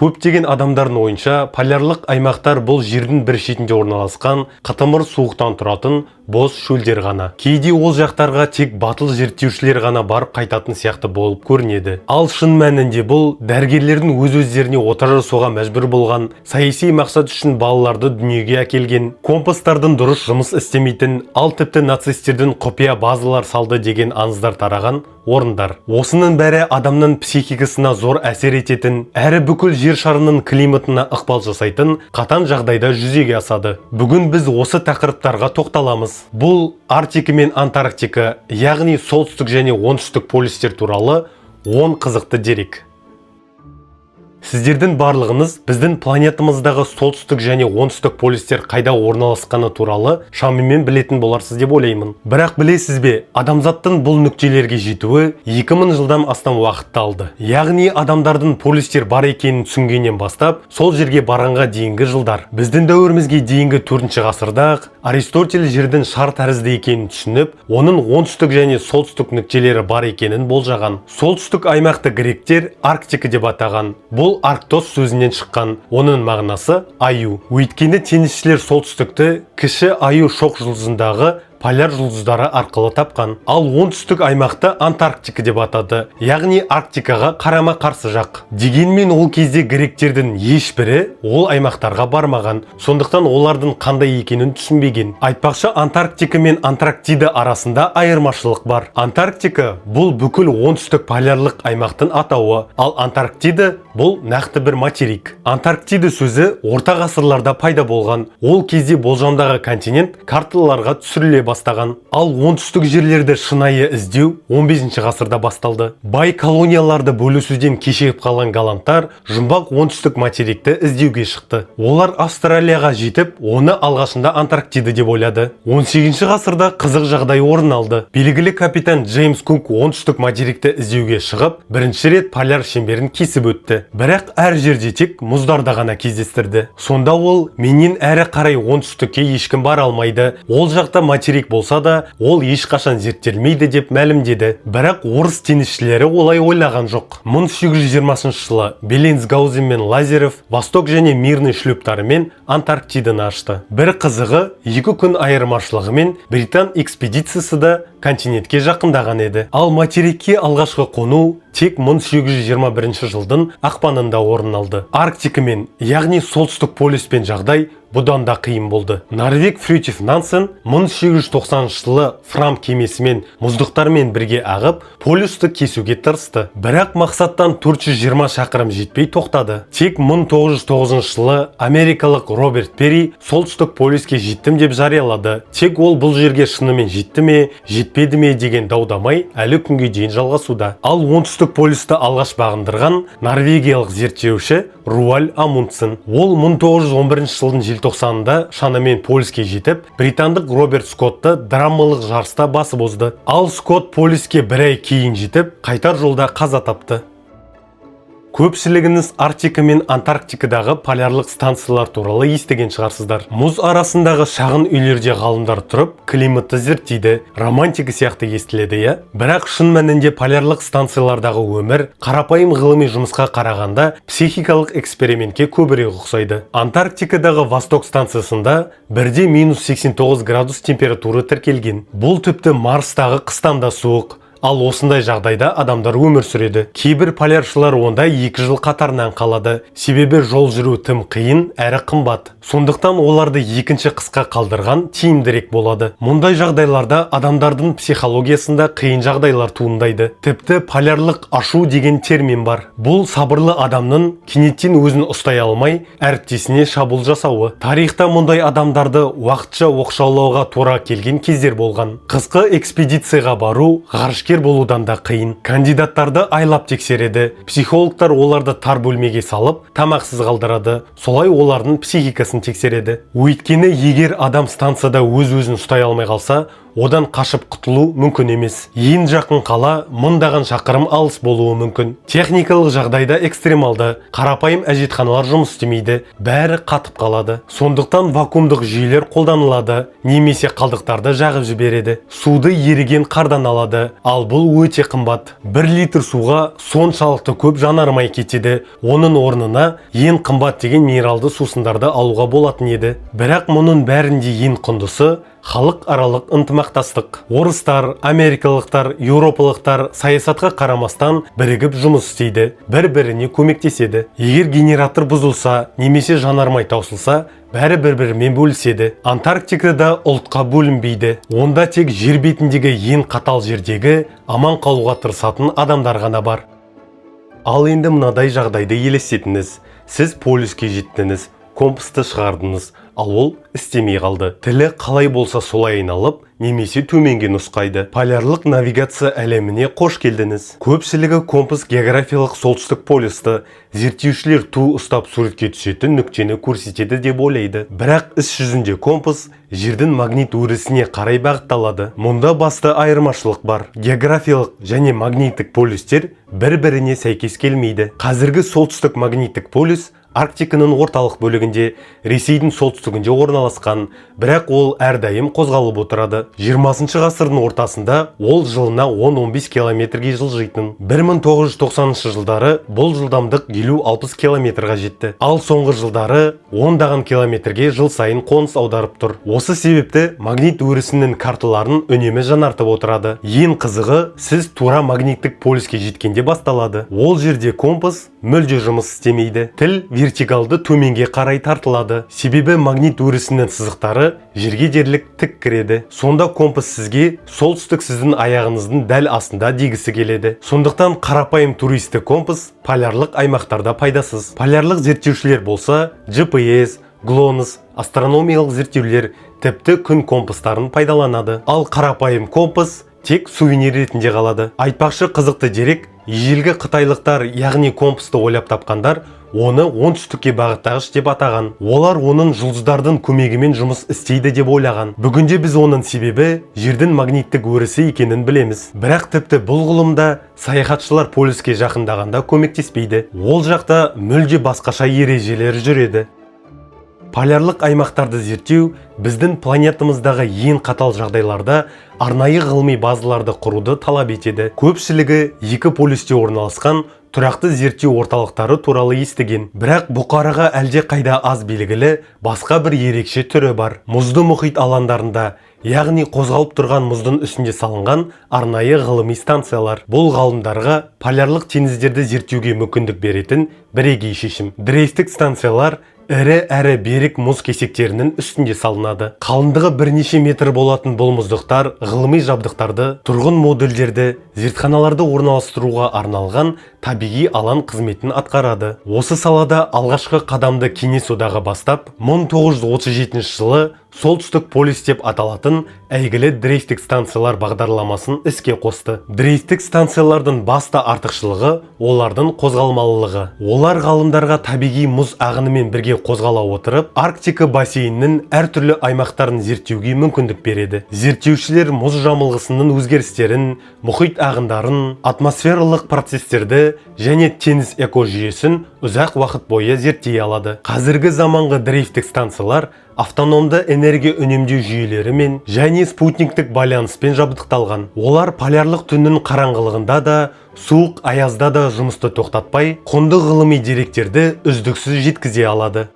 Көптеген адамдардың ойынша полярлық аймақтар бұл жердің бір шетінде орналасқан қытымыр суықтан тұратын бос шөлдер ғана. Кейде ол жақтарға тек батыл зерттеушілер ғана барып қайтатын сияқты болып көрінеді. Ал шын мәнінде бұл дәрігерлердің өз-өздеріне ота жасауға мәжбүр болған, саяси мақсат үшін балаларды дүниеге әкелген, компастардың дұрыс жұмыс істемейтін, ал тіпті нацистердің құпия базалар салды деген аңыздар тараған орындар. Осының бәрі адамның психикасына зор әсер ететін, әрі бүкіл жер шарының климатына ықпал жасайтын қатаң жағдайда жүзеге асады. Бүгін біз осы тақырыптарға тоқталамыз. Бұл Арктика мен Антарктика, яғни солтүстік және оңтүстік полюстер туралы 10 қызықты дерек. Сіздердің барлығыңыз біздің планетамыздағы солтүстік және оңтүстік полюстер қайда орналасқаны туралы шамамен білетін боларсыз деп ойлаймын. Бірақ білесіз бе, адамзаттың бұл нүктелерге жетуі 2000 жылдан астам уақытты алды. Яғни адамдардың полюстер бар екенін түсінгеннен бастап, сол жерге барғанға дейінгі жылдар. Біздің дәуірімізге дейінгі 4-ші ғасырда-ақ Аристотель жердің шар тәрізді екенін түсініп, оның оңтүстік және солтүстік нүктелері бар екенін болжаған. Солтүстік аймақты гректер Арктика деп атаған. Бұл Арктос сөзінен шыққан. Оның мағынасы аю. Өйткені теңізшілер солтүстікті кіші аю шоқ жұлдызындағы поляр жұлдыздары арқылы тапқан. Ал оңтүстік аймақты Антарктика деп атады, яғни Арктикаға қарама-қарсы жақ. Дегенмен ол кезде гректердің ешбірі ол аймақтарға бармаған, сондықтан олардың қандай екенін түсінбеген. Айтпақшы, Антарктика мен Антарктида арасында айырмашылық бар. Антарктика бұл бүкіл оңтүстік полярлық аймақтың атауы, ал Антарктида бұл нақты бір материк. Антарктида сөзі орта ғасырларда пайда болған. Ол кезде болжамдағы континент карталарға түсіріле бастаған. Ал оңтүстік жерлерді шынайы іздеу 15-ші ғасырда басталды. Бай колонияларды бөлісуден кешігіп қалған голландтар жұмбақ оңтүстік материкті іздеуге шықты. Олар Австралияға жетіп, оны алғашында Антарктида деп ойлады. 18-ші ғасырда қызық жағдай орын алды. Белгілі капитан Джеймс Кук оңтүстік материкті іздеуге шығып, бірінші рет поляр шеңберін кесіп өтті. Бірақ әр жерде тек мұздарда ғана кездестірді. Сонда ол, менен әрі қарай оңтүстікке ешкім бара алмайды. Ол жақта материк болса да, ол ешқашан зерттелмейді деп мәлімдеді. Бірақ орыс теңізшілері олай ойлаған жоқ. 1820 жылы Беллинсгаузен мен Лазарев Восток және Мирный шлюптарымен Антарктиданы ашты. Бір қызығы, 2 күн айырмашылығымен Британ экспедициясы да континентке жақындаған еді. Ал материкке алғашқы қону тек 1821 жылдың ақпанында орын алды. Арктикамен, яғни солтүстік полюспен жағдай бұдан да қиын болды. Норвег Фритьоф Нансен 1890 жылы Фрам кемесімен мұздықтармен бірге ағып, полюсты кесуге тырысты. Бірақ мақсаттан 420 шақырым жетпей тоқтады. Тек 1909 жылы америкалық Роберт Перри солтүстік полюске жеттім деп жариялады. Тек ол бұл жерге шынымен жетті ме, жетпеді ме деген даудамай әлі күнге дейін жалғасуда. Ал оңтүстік полюсті алғаш бағындырған норвегиялық зерттеуші Руаль Амундсен. Ол 1911 жылдың желтоқсанында шанамен полюске жетіп, британдық Роберт Скоттты драмалық жарыста басып озды. Ал Скотт полюске бір ай кейін жетіп, қайтар жолда қаза тапты. Көпшілігіңіз Арктика мен Антарктикадағы полярлық станциялар туралы естіген шығарсыздар. Мұз арасындағы шағын үйлерде ғалымдар тұрып, климатты зерттейді, романтика сияқты естіледі, иә? Бірақ шын мәнінде полярлық станциялардағы өмір қарапайым ғылыми жұмысқа қарағанда психикалық экспериментке көбірек ұқсайды. Антарктикадағы Восток станциясында бірде -89 градус температура тіркелген. Бұл тіпті Марстағы қыстан да суық. Ал осындай жағдайда адамдар өмір сүреді. Кейбір поляршылар онда 2 жыл қатарынан қалады. Себебі жол жүру тым қиын әрі қымбат. Сондықтан оларды екінші қысқа қалдырған тиімдірек болады. Мұндай жағдайларда адамдардың психологиясында қиын жағдайлар туындайды. Тіпті полярлық ашу деген термин бар. Бұл сабырлы адамның кенеттен өзін ұстай алмай, әріптесіне шабуыл жасауы. Тарихта мұндай адамдарды уақытша оқшаулауға тура келген кездер болған. Қысқы экспедицияға бару ғарышкер болудан да қиын. Кандидаттарды айлап тексереді. Психологтар оларды тар бөлмеге салып, тамақсыз қалдырады. Солай олардың психикасын тексереді. Өйткені егер адам станцияда өз-өзін ұстай алмай қалса, одан қашып құтылу мүмкін емес. Ең жақын қала мыңдаған шақырым алыс болуы мүмкін. Техникалық жағдайда экстремалды, қарапайым әжетханалар жұмыс істемейді, бәрі қатып қалады. Сондықтан вакуумдық жүйелер қолданылады, немесе қалдықтарды жағып жібереді. Суды еріген қардан алады, ал бұл өте қымбат. 1 литр суға соншалықты көп жанармай кетеді. Оның орнына ең қымбат деген минералды сусындарды алуға болатын еді. Бірақ мұның бәрінде ең құндысы халықаралық ынтымақтастық. Орыстар, америкалықтар, еуропалықтар саясатқа қарамастан бірігіп жұмыс істейді, бір-біріне көмектеседі. Егер генератор бұзылса, немесе жанармай таусылса, бәрі бір-бірімен бөліседі. Антарктикада ұлтқа бөлінбейді. Онда тек жер бетіндегі ең қатал жердегі аман қалуға тырысатын адамдар ғана бар. Ал енді мынадай жағдайды елестетіңіз. Сіз полюске жеттіңіз, компасты шығардыңыз, ал ол істемей қалды. Тілі қалай болса солай айналып, немесе төменге нұсқайды. Полярлық навигация әлеміне қош келдіңіз. Көпшілігі компас географиялық солтүстік полюсты, зерттеушілер ту ұстап суретке түсетін нүктені көрсетеді деп ойлайды. Бірақ іс жүзінде компас жердің магнит өрісіне қарай бағытталады. Мұнда басты айырмашылық бар. Географиялық және магниттік полюстер бір-біріне сәйкес келмейді. Қазіргі солтүстік магниттік полюс Арктиканың орталық бөлігінде, Ресейдің солтүстігінде орналасқан, бірақ ол әрдайым қозғалып отырады. 20 ғасырдың ортасында ол жылына 10-15 километрге жылжитын. 1990 жылдары бұл жылдамдық 50-60 километрға жетті. Ал соңғы жылдары 10 километрге жыл сайын қоныс аударып тұр. Осы себепті магнит өрісінің карталарын үнемі жаңартып отырады. Ең қызығы, сіз тура магниттік полюске жеткенде басталады. Ол жерде компас мүлде жұмыс істемейді. Тіл вертикалды төменге қарай тартылады. Себебі магнит өрісінің сызықтары жерге дерлік тік кіреді. Сонда компас сізге солтүстік сіздің аяғыңыздың дәл астында дегісі келеді. Сондықтан қарапайым туристік компас полярлық аймақтарда пайдасыз. Полярлық зерттеушілер болса GPS, GLONASS, астрономиялық зерттеулер, тіпті күн компастарын пайдаланады. Ал қарапайым компас тек сувенир ретінде қалады. Айтпақшы қызықты дерек, ежелгі қытайлықтар, яғни компасты ойлап тапқандар, оны оңтүстікке бағыттағыш деп атаған. Олар оның жұлдыздардың көмегімен жұмыс істейді деп ойлаған. Бүгінде біз оның себебі жердің магниттік өрісі екенін білеміз. Бірақ тіпті бұл ғылымда саяхатшылар полюске жақындағанда көмектеспейді. Ол жақта мүлде басқаша ережелер жүреді. Полярлық аймақтарды зерттеу біздің планетамыздағы ең қатал жағдайларда арнайы ғылыми базаларды құруды талап етеді. Көпшілігі екі полюсте орналасқан тұрақты зерттеу орталықтары туралы естіген. Бірақ бұқараға әлде қайда аз белгілі басқа бір ерекше түрі бар. Мұзды мұхит алаңдарында, яғни қозғалып тұрған мұздың үстінде салынған арнайы ғылыми станциялар. Бұл ғалымдарға полярлық теңіздерді зерттеуге мүмкіндік беретін бірегей шешім. Дрейфтік станциялар ірі әрі берік мұз кесектерінің үстінде салынады. Қалыңдығы бірнеше метр болатын бұл мұздықтар ғылыми жабдықтарды, тұрғын модульдерді, зертханаларды орналастыруға арналған табиғи алаң қызметін атқарады. Осы салада алғашқы қадамды Кеңес одағы бастап, 1937 жылы солтүстік полюс деп аталатын әйгілі дрейфтік станциялар бағдарламасын іске қосты. Дрейфтік станциялардың басты артықшылығы олардың қозғалмалылығы. Олар ғалымдарға табиғи мұз ағынымен бірге қозғала отырып, Арктика бассейнінің әртүрлі аймақтарын зерттеуге мүмкіндік береді. Зерттеушілер мұз жамылғысының өзгерістерін, мұхит ағындарын, атмосфералық процестерді және теңіз экожүйесін ұзақ уақыт бойы зерттей алады. Қазіргі заманғы дрейфтік станциялар автономды энергия үнемдеу жүйелерімен және спутниктік байланыспен жабдықталған. Олар полярлық түннің қараңғылығында да, суық аязда да жұмысты тоқтатпай, құнды ғылыми деректерді үздіксіз жеткізе алады.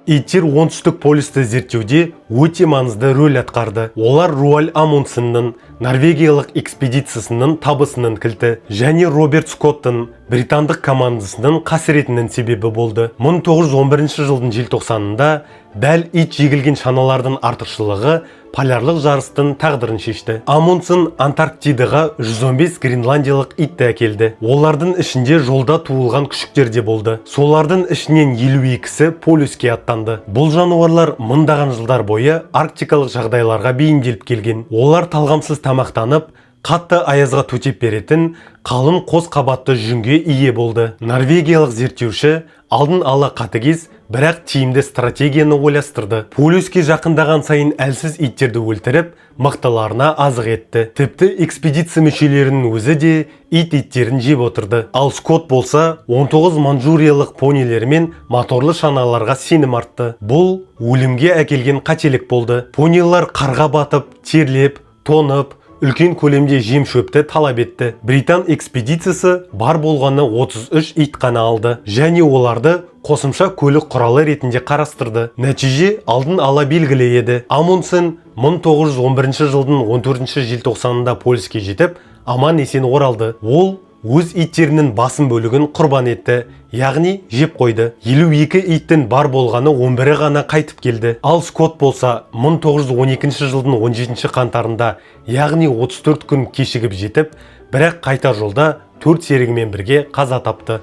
Иттер оңтүстік полюсті зерттеуде өте маңызды рөл атқарды. Олар Руаль Амундсеннің Норвегиялық экспедициясының табысының кілті және Роберт Скоттың британдық командасының қасіретінің себебі болды. 1911 жылдың желтоқсанында дәл ит жегілген шаналардың артықшылығы полярлық жарыстың тағдырын шешті. Амундсен Антарктидаға 115 гренландиялық итті әкелді. Олардың ішінде жолда туылған күшіктер де болды. Солардың ішінен 52-сі полюске аттанды. Бұл жануарлар мыңдаған жылдар бойы арктикалық жағдайларға бейімделіп келген. Олар талғамсыз тамақтанып, қатты аязға төтеп беретін қалың қос қабатты жүнге ие болды. Норвегиялық зерттеуші алдын ала қатыгез, бірақ тиімді стратегияны ойластырды. Полюске жақындаған сайын әлсіз иттерді өлтіріп, мықтыларына азық етті. Тіпті экспедиция мүшелерінің өзі де иттерін жеп отырды. Ал Скотт болса 19 манчжуриялық понилер мен моторлы шаналарға сенім артты. Бұл өлімге әкелген қателік болды. Понилар қарға батып, терлеп, тонып, үлкен көлемде жем шөпті талап етті. Британ экспедициясы бар болғаны 33 ит қана алды және оларды қосымша көлік құралы ретінде қарастырды. Нәтиже алдын ала белгілі еді. Амундсен 1911 жылдың 14 желтоқсанында полиске жетіп, аман есен оралды. Ол өз иттерінің басым бөлігін құрбан етті, яғни жеп қойды. 52 иттің бар болғаны 11-і ғана қайтып келді. Ал Скотт болса 1912 жылдың 17 қаңтарында, яғни 34 күн кешігіп жетіп, бірақ қайта жолда 4 серігімен бірге қаза тапты.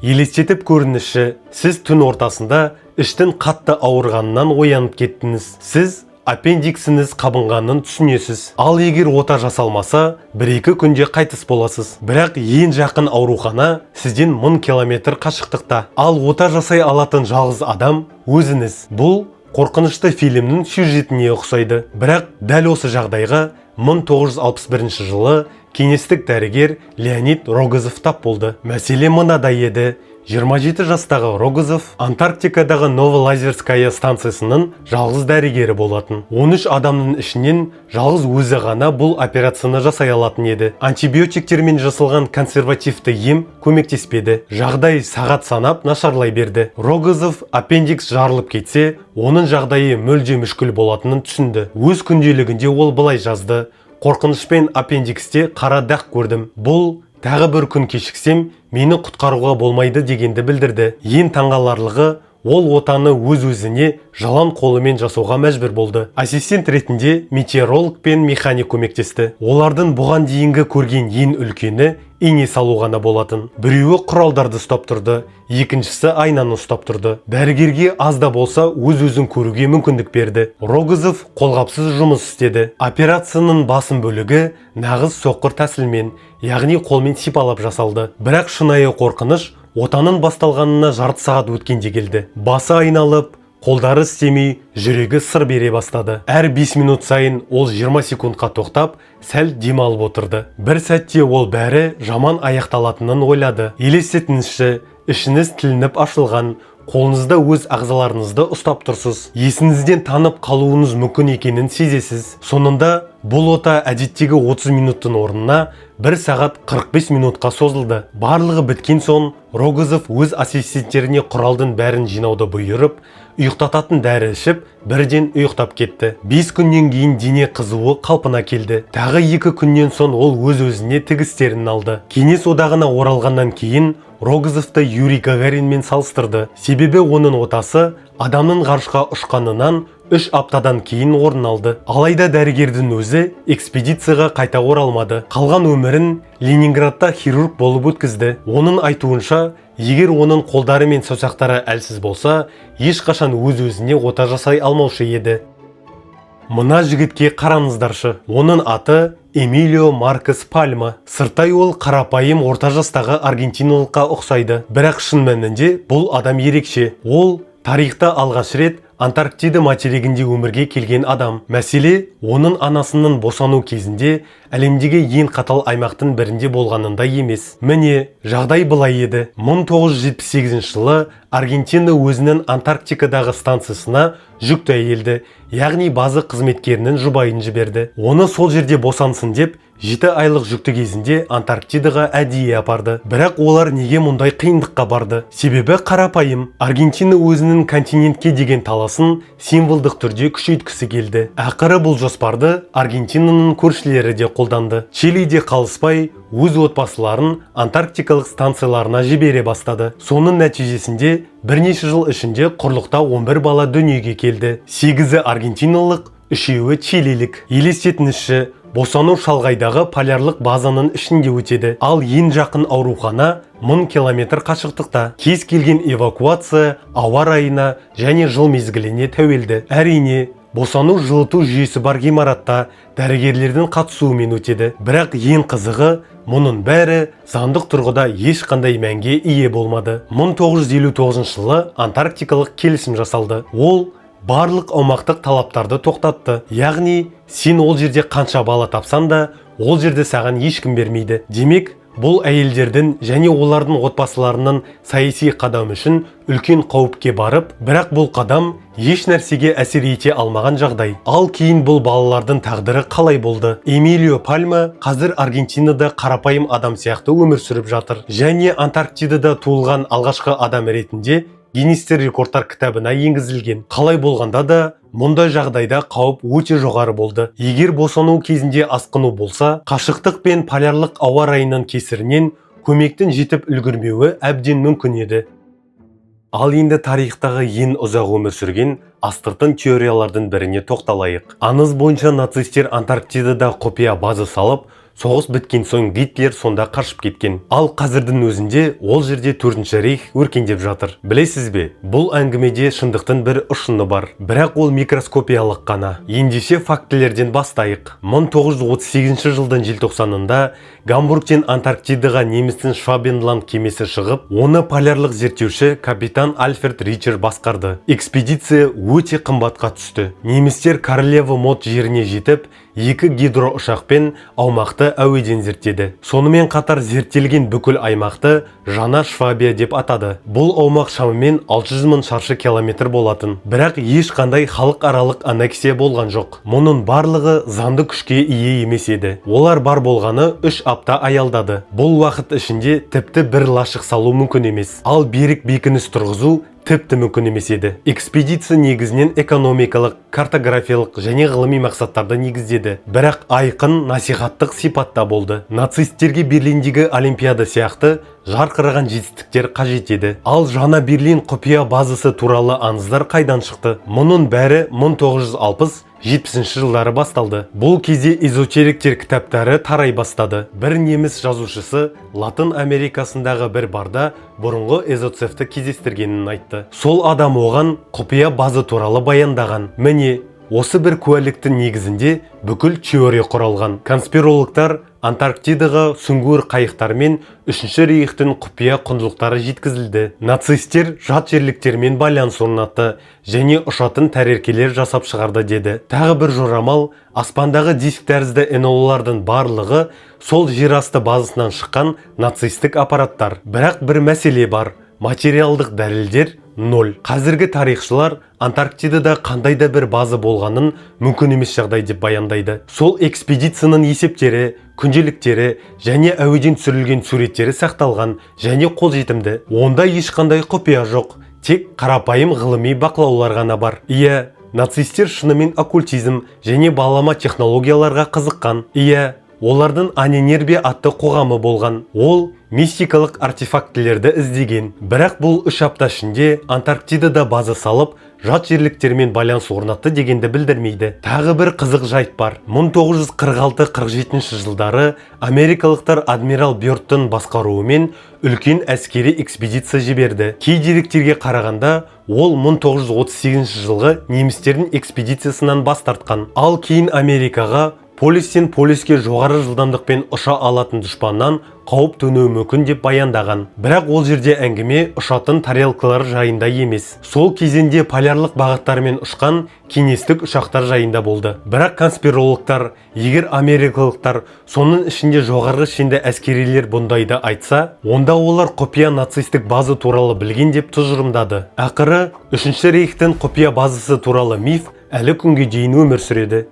Елестетіп көрініші, сіз түн ортасында іштің қатты ауырғанынан оянып кеттіңіз. Сіз аппендиксіңіз қабынғанын түсінесіз. Ал егер ота жасалмаса, 1-2 күнде қайтыс боласыз. Бірақ ең жақын аурухана сізден 1000 километр қашықтықта. Ал ота жасай алатын жалғыз адам өзіңіз. Бұл қорқынышты фильмнің сюжетіне ұқсайды. Бірақ дәл осы жағдайға 1961 жылы кеңестік дәрігер Леонид Рогозов тап болды. Мәселе мынадай еді. 27 жастағы Рогозов Антарктикадағы Новолазерская станциясының жалғыз дәрігері болатын. 13 адамның ішінен жалғыз өзі ғана бұл операцияны жасай алатын еді. Антибиотиктермен жасалған консервативті ем көмектеспеді. Жағдай сағат санап нашарлай берді. Рогозов аппендикс жарылып кетсе, оның жағдайы мүлде мүшкіл болатынын түсінді. Өз күнделігінде ол былай жазды: "Қорқынышпен аппендиксте қара дақ көрдім. Бұл тағы бір күн кешіксем, мені құтқаруға болмайды" дегенді білдірді. Ең таңғаларлығы, ол отаны өз-өзіне жалаң қолымен жасауға мәжбүр болды. Ассистент ретінде метеоролог пен механик көмектесті. Олардың бұған дейінгі көрген ең үлкені ине салу ғана болатын. Біреуі құралдарды ұстап тұрды, екіншісі айнаны ұстап тұрды. Дәрігерге аз да болса өз-өзін көруге мүмкіндік берді. Рогозов қолғапсыз жұмыс істеді. Операцияның басым бөлігі нағыз соққыр тәсілмен, яғни қолмен сипалап жасалды. Бірақ шынайы қорқыныш отаның басталғанына жарты сағат өткенде келді. Басы айналып, қолдары істемей, жүрегі сыр бере бастады. Әр 5 минут сайын ол 20 секундқа тоқтап, сәл демалып отырды. Бір сәтте ол бәрі жаман аяқталатынын ойлады. Елестетіңізші, ішіңіз тілініп ашылған, қолыңызда өз ағзаларыңызды ұстап тұрсыз. Есіңізден танып қалуыңыз мүмкін екенін сезесіз. Сонында бұл ота әдеттегі 30 минуттың орнына 1 сағат 45 минутқа созылды. Барлығы біткен соң Рогозов өз ассистенттеріне құралдың бәрін жинауды бұйырып, ұйықтататын дәрі ішіп, бірден ұйықтап кетті. 5 күннен кейін дене қызуы қалпына келді. Тағы 2 күннен соң ол өз-өзіне тігістерін алды. Кеңес одағына оралғаннан кейін Рогозовты Юрий Гагаринмен салыстырды. Себебі оның отасы адамның ғарышқа ұшқанынан 3 аптадан кейін орын алды. Алайда дәрігердің өзі экспедицияға қайта оралмады. Қалған өмірін Ленинградта хирург болып өткізді. Оның айтуынша, егер оның қолдары мен саусақтары әлсіз болса, ешқашан өз-өзіне ота жасай алмаушы еді. Мына жігітке қараңыздаршы. Оның аты Эмилио Маркос Пальма. Сырттай ол қарапайым орта жастағы аргентиналыққа ұқсайды. Бірақ шын мәнінде бұл адам ерекше. Ол тарихта алғаш рет Антарктида материгінде өмірге келген адам. Мәселе, оның анасының босану кезінде әлемдегі ең қатал аймақтың бірінде болғанында емес. Міне, жағдай былай еді. 1978 жылы Аргентина өзінің Антарктикадағы станциясына жүкті әйелді, яғни база қызметкерінің жұбайын жіберді. Оны сол жерде босансын деп, 7 айлық жүкті кезінде Антарктидаға әдейі апарды. Бірақ олар неге мұндай қиындыққа барды? Себебі қарапайым. Аргентина өзінің континентке деген таласын символдық түрде күшейткісі келді. Ақыры бұл жоспарды Аргентинаның көршілері де қолданды. Чилиде қалыспай, өз отбасыларын Антарктикалық станцияларына жібере бастады. Соның нәтижесінде бірнеше жыл ішінде құрлықта 11 бала дүниеге келді. 8-і аргентиналық, 3-і чилилік. Елестетіңізші, босану шалғайдағы полярлық базаның ішінде өтеді. Ал ең жақын аурухана 1000 километр қашықтықта. Кез келген эвакуация ауа райына және жыл мезгіліне тәуелді. Әрине, Босану жылыту жүйесі бар ғимаратта дәрігерлердің қатысуымен өтеді. Бірақ ең қызығы, мұның бәрі заңдық тұрғыда ешқандай мәнге ие болмады. 1959 жылы Антарктикалық келісім жасалды. Ол барлық аумақтық талаптарды тоқтатты. Яғни, сен ол жерде қанша бала тапсан да, ол жерде саған ешкім бермейді. Демек, бұл әйелдердің және олардың отбасыларының саяси қадам үшін үлкен қауіпке барып, бірақ бұл қадам еш нәрсеге әсер ете алмаған жағдай. Ал кейін бұл балалардың тағдыры қалай болды? Эмилио Пальма қазір Аргентинада қарапайым адам сияқты өмір сүріп жатыр. Және Антарктидада туылған алғашқы адам ретінде Гиннестер рекордтар кітабына енгізілген. Қалай болғанда да, мұндай жағдайда қауіп өте жоғары болды. Егер босану кезінде асқыну болса, қашықтық пен полярлық ауа райының кесірінен көмектің жетіп үлгермеуі әбден мүмкін еді. Ал енді тарихтағы ең ұзақ өмір сүрген астыртын теориялардың біріне тоқталайық. Аңыз бойынша нацистер Антарктидада құпия база салып, соғыс біткен соң Гитлер сонда қашып кеткен. Ал қазірдің өзінде ол жерде 4-ші рейх өркендеп жатыр. Білесіз бе, бұл әңгімеде шындықтың бір ұшыны бар. Бірақ ол микроскопиялық қана. Ендеше фактілерден бастайық. 1938 жылдың желтоқсанында Гамбургтен Антарктидаға немістің Швабенланд кемесі шығып, оны полярлық зерттеуші капитан Альфред Ричер басқарды. Экспедиция өте қымбатқа түсті. Немістер Королева Мод жеріне жетіп, 2 гидроұшақпен аумақты әуеден зерттеді. Сонымен қатар зерттелген бүкіл аймақты жаңа Швабия деп атады. Бұл аумақ шамамен 600 мың шаршы километр болатын. Бірақ ешқандай халықаралық аннексия болған жоқ. Мұның барлығы заңды күшке ие емес еді. Олар бар болғаны 3 апта аялдады. Бұл уақыт ішінде тіпті бір лашық салу мүмкін емес. Ал берік бекініс тұрғызу тіпті мүмкін емес еді. Экспедиция негізінен экономикалық, картографиялық және ғылыми мақсаттарды негіздеді. Бірақ айқын насихаттық сипатта болды. Нацисттерге Берлиндегі Олимпиада сияқты жарқыраған жетістіктер қажет еді. Ал жаңа Берлин құпия базасы туралы аңыздар қайдан шықты? Мұның бәрі 1960-70 жылдары басталды. Бұл кезде эзотериктер кітаптары тарай бастады. Бір неміс жазушысы Латын Америкасындағы бір барда бұрынғы эзоцефті кездестіргенін айтты. Сол адам оған құпия база туралы баяндаған. Міне, осы бір куәліктің негізінде бүкіл теория құралған. Конспирологтар Антарктидаға сүңгуір қайықтармен 3-ші рейхтің құпия құндылықтары жеткізілді. Нацистер жат жерліктермен байланыс орнатты және ұшатын тәрелкелер жасап шығарды деді. Тағы бір жорамал, аспандағы диск тәрізді НЛО-лардың барлығы сол жерасты базасынан шыққан нацистік аппараттар. Бірақ бір мәселе бар. Материалдық дәлелдер 0. Қазіргі тарихшылар Антарктидада қандай да бір база болғанын мүмкін емес жағдай деп баяндайды. Сол экспедицияның есептері, күнделіктері және әуеден түсірілген суреттері сақталған және қолжетімді. Онда ешқандай құпия жоқ, тек қарапайым ғылыми бақылаулар ғана бар. Иә, нацистер шынымен оккультизм және балама технологияларға қызыққан. Иә, олардың Аненербе атты қоғамы болған. Ол мистикалық артефактілерді іздеген. Бірақ бұл 3 апта ішінде Антарктидада база салып, жат жерліктермен байланыс орнатты дегенді білдірмейді. Тағы бір қызық жайт бар. 1946-47 жылдары америкалықтар адмирал Бёрдтың басқаруымен үлкен әскери экспедиция жіберді. Кей деректерге қарағанда, ол 1938 жылғы немістердің экспедициясынан бас тартқан. Ал кейін Америкаға полистен полиске жоғары жылдамдықпен ұша алатын дұшпаннан қауіп төнуі мүмкін деп баяндаған. Бірақ ол жерде әңгіме ұшатын тарелкалар жайында емес. Сол кезеңде полярлық бағыттармен ұшқан кеңестік ұшақтар жайында болды. Бірақ конспирологтар, егер америкалықтар соның ішінде жоғарғы шенді әскерилер бұндайды айтса, онда олар құпия нацистік база туралы білген деп тұжырымдады. Ақыры 3-ші рейхтің құпия базасы туралы миф әлі күнге дейін өмір сүреді.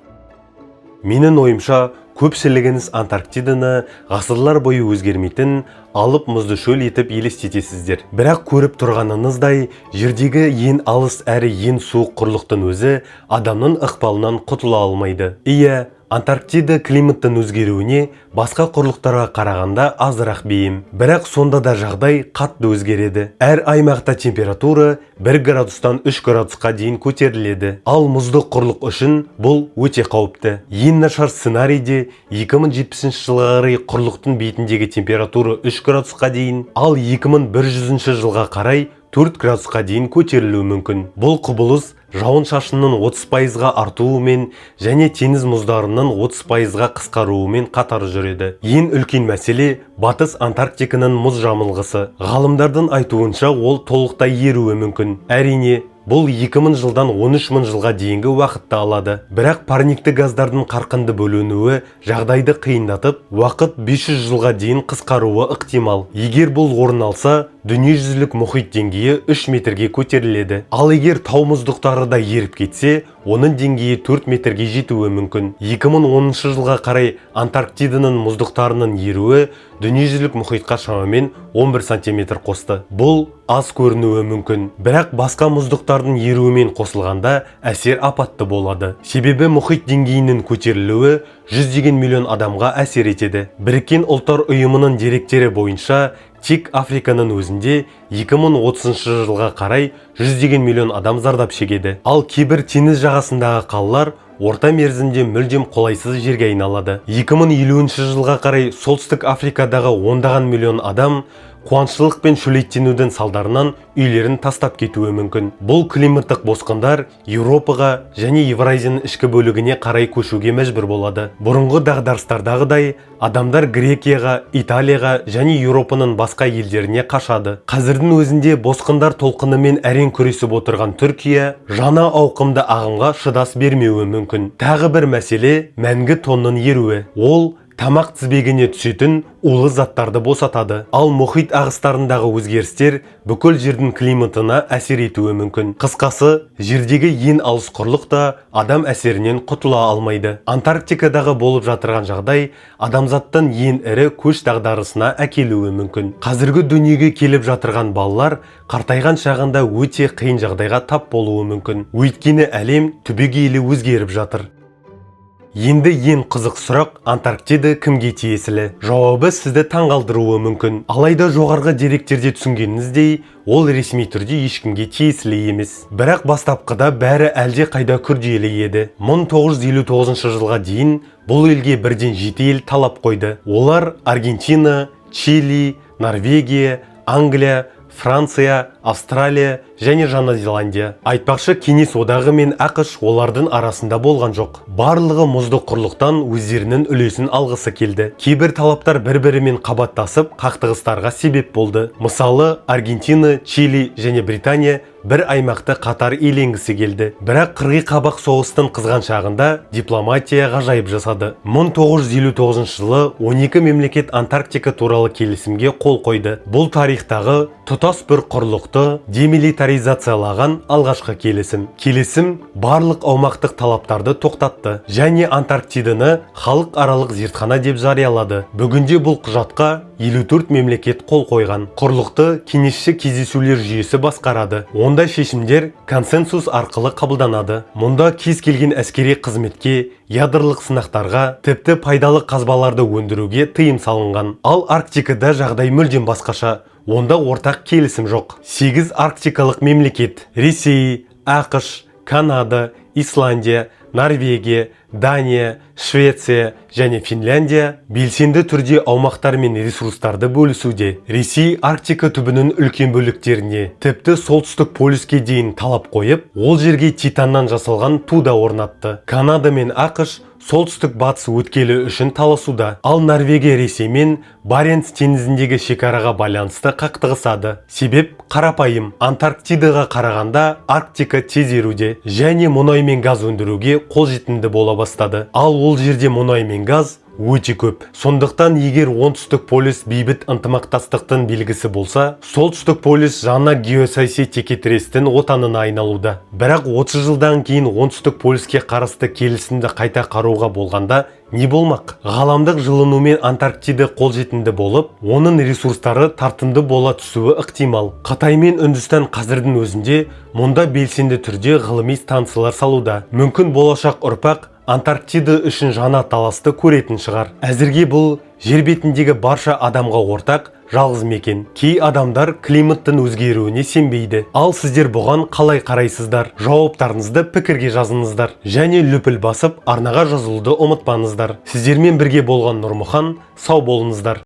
Менің ойымша, көпшілігіңіз Антарктиданы ғасырлар бойы өзгермейтін алып мұзды шөл етіп елестетесіздер. Бірақ көріп тұрғаныңыздай, жердегі ең алыс әрі ең суық құрлықтың өзі адамның ықпалынан құтыла алмайды. Иә, Антарктида климаттың өзгеруіне басқа құрлықтарға қарағанда азырақ бейім. Бірақ сонда да жағдай қатты өзгереді. Әр аймақта температура 1 градустан 3 градусқа дейін көтеріледі. Ал мұзды құрлық үшін бұл өте қауіпті. Ең нашар сценарийде 2070 жылға қарай құрлықтың бетіндегі температура 3 градусқа дейін, ал 2100 жылға қарай 4 градусқа дейін көтерілуі мүмкін. Бұл құбылыс жауын-шашынның 30%-ға артуымен және теңіз мұздарының 30%-ға қысқаруымен қатар жүреді. Ең үлкен мәселе Батыс Антарктиканың мұз жамылғысы. Ғалымдардың айтуынша ол толықтай еруі мүмкін. Әрине, бұл 2000 жылдан 13000 жылға дейінгі уақытты алады. Бірақ парникті газдардың қарқынды бөлінуі жағдайды қиындатып, уақыт 500 жылға дейін қысқаруы ықтимал. Егер бұл орын алса, дүниежүзілік мұхит деңгейі 3 метрге көтеріледі. Ал егер тау мұздықтары да еріп кетсе, оның деңгейі 4 метрге жетуі мүмкін. 2010 жылға қарай Антарктиданың мұздықтарының еруі дүниежүзілік мұхитқа шамамен 11 сантиметр қосты. Бұл аз көрінуі мүмкін, бірақ басқа мұздықтардың еруімен қосылғанда әсер апатты болады. Себебі мұхит деңгейінің көтерілуі 100 миллион адамға әсер етеді. Біріккен ұлттар ұйымының деректері бойынша тек Африканың өзінде 2030 жылға қарай 100 миллион адам зардап шегеді. Ал кейбір теңіз жағасындағы қалалар орта мерзімде мүлдем қолайсыз жерге айналады. 2050 жылға қарай солтүстік Африкадағы ондаған миллион адам қуаңшылық пен шөлейттенудің салдарынан үйлерін тастап кетуі мүмкін. Бұл климаттық босқындар Еуропаға және Евразияның ішкі бөлігіне қарай көшуге мәжбүр болады. Бұрынғы дағдарыстардағыдай адамдар Грекияға, Италияға және Еуропаның басқа елдеріне қашады. Қазірдің өзінде босқындар толқынымен әрең күресіп отырған Түркия жаңа ауқымды ағымға шыдас бермеуі мүмкін. Тағы бір мәселе мәңгі тонның еруі. Ол тамақ тізбегіне түсетін улы заттарды босатады. Ал мұхит ағыстарындағы өзгерістер бүкіл жердің климатына әсер етуі мүмкін. Қысқасы, жердегі ең алыс құрлық та адам әсерінен құтыла алмайды. Антарктикадағы болып жатырған жағдай адамзаттың ең ірі көш дағдарысына әкелуі мүмкін. Қазіргі дүниеге келіп жатырған балалар қартайған шағында өте қиын жағдайға тап болуы мүмкін. Өйткені әлем түбегейлі өзгеріп жатыр. Енді ең қызық сұрақ, Антарктида кімге тиесілі? Жауабы сізді таңғалдыруы мүмкін. Алайда жоғарғы деректерде түсінгеніңіздей, ол ресми түрде ешкімге тиесілі емес. Бірақ бастапқыда бәрі әлде қайда күрделі еді. 1959 жылға дейін бұл елге бірден 7 ел талап қойды. Олар Аргентина, Чили, Норвегия, Англия, Франция, Австралия және Жаңа Зеландия. Айтпақшы, Кеңес одағы мен ақш олардың арасында болған жоқ. Барлығы мұзды құрлықтан өздерінің үлесін алғысы келді. Кейбір талаптар бір-бірімен қабаттасып, қақтығыстарға себеп болды. Мысалы, Аргентина, Чили және Британия бір аймақты қатар иеленгісі келді. Бірақ қырғи қабақ соғыстың қызған шағында дипломатия ғажайып жасады. 1959 жылы 12 мемлекет Антарктика туралы келісімге қол қойды. Бұл тарихтағы тұтас бір құрлықты демилитаризациялаған алғашқы келісім. Келісім барлық аумақтық талаптарды тоқтатты және Антарктиданы халықаралық зертхана деп жариялады. Бүгінде бұл құжатқа 54 мемлекет қол қойған. Құрлықты кеңесші кездесулер жүйесі басқарады. Онда шешімдер консенсус арқылы қабылданады. Мұнда кез келген әскери қызметке, ядролық сынақтарға, тіпті пайдалы қазбаларды өндіруге тыйым салынған. Ал Арктикада жағдай мүлдем басқаша. Онда ортақ келісім жоқ. 8 арктикалық мемлекет – Ресей, ақш, Канада, Исландия, Норвегия, Дания, Швеция және Финляндия белсенді түрде аумақтар мен ресурстарды бөлісуде. Ресей Арктика түбінің үлкен бөліктеріне, тіпті солтүстік полюске дейін талап қойып, ол жерге титаннан жасалған туда орнатты. Канада мен ақш солтүстік батыс өткелі үшін таласуда. Ал Норвегия Ресеймен Баренц теңізіндегі шекараға байланысты қақтығысады. Себеп қарапайым. Антарктидаға қарағанда Арктика тез еруде және мұнай мен газ өндіруге қолжетімді бола бастады. Ал ол жерде мұнай мен газ өте көп. Сондықтан егер оңтүстік полюс бейбіт ынтымақтастықтың белгісі болса, солтүстік полюс жаңа геосаяси текетірестің отанына айналуда. Бірақ 30 жылдан кейін оңтүстік полюске қарасты келісімді қайта қарауға болғанда не болмақ? Ғаламдық жылынумен Антарктида қолжетімді болып, оның ресурстары тартымды бола түсуі ықтимал. Қытай мен Үндістан қазірдің өзінде мұнда белсенді түрде ғылыми станциялар салуда. Мүмкін болашақ ұрпақ Антарктида үшін жаңа таласты көретін шығар. Әзірге бұл жер бетіндегі барша адамға ортақ жалғыз мекен. Кей адамдар климаттың өзгеруіне сенбейді. Ал сіздер бұған қалай қарайсыздар? Жауаптарыңызды пікірге жазыңыздар. Және лүпіл басып, арнаға жазылуды ұмытпаңыздар. Сіздермен бірге болған Нұрмұхан, сау болыңыздар.